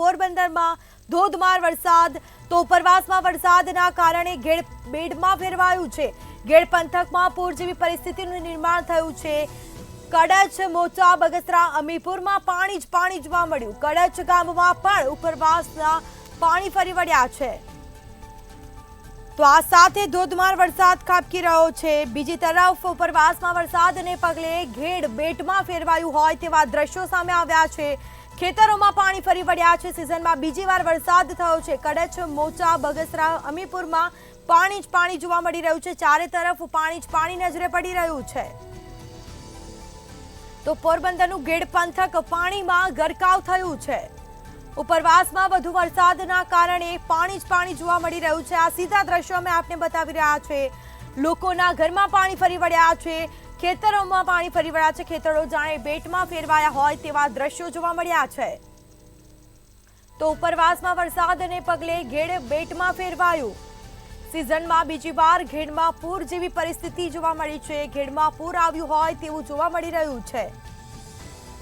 પોરબંદરમાં ધોધમાર વરસાદ તો ઉપરવાસમાં વરસાદના કારણે ગેડ બેડમાં ફેરવાયું છે। ગેડ પંથકમાં પૂર જેવી પરિસ્થિતિનું નિર્માણ થયું છે। કડચ, મોચા, બગસરા, અમીપુરમાં પાણી જ પાણી જોવા મળ્યું। કડચ ગામમાં પણ ઉપરવાસના પાણી ફરી વળ્યા છે। તો આ સાથે ધોધમાર વરસાદ ખાબકી રહ્યો છે। બીજી તરફ ઉપરવાસમાં વરસાદને પગલે ગેડ બેટમાં ફેરવાયું હોય તેવા દ્રશ્યો સામે આવ્યા છે। ખેતરોમાં પાણી ફરી વળ્યા છે। સિઝનમાં બીજી વાર વરસાદ થયો છે। કડચ, મોચા, બગસરા, અમીપુરમાં પાણી જ પાણી જોવા મળી રહ્યું છે। ચારે તરફ પાણી જ પાણી નજરે પડી રહ્યું છે। તો પોરબંદરનું ગેડ પંથક પાણીમાં ગરકાવ થયું છે। ઉપરવાસમાં વધુ વરસાદના કારણે પાણી જ પાણી જોવા મળી રહ્યું છે। આ સીધા દ્રશ્યો અમે આપને બતાવી રહ્યા છે। લોકોના ઘરમાં પાણી ફરી વળ્યા છે। ખેતરોમાં પાણી ફરી વળ્યા છે। ખેતરો જાણે બેટમાં ફેરવાયા હોય તેવા દ્રશ્યો જોવા મળ્યા છે। તો ઉપરવાસમાં વરસાદને પગલે ગેડ બેટમાં ફેરવાયું। સિઝનમાં બીજી વાર ગેડમાં પૂર જેવી પરિસ્થિતિ જોવા મળી છે। ગેડમાં પૂર આવ્યું હોય તેવું જોવા મળી રહ્યું છે।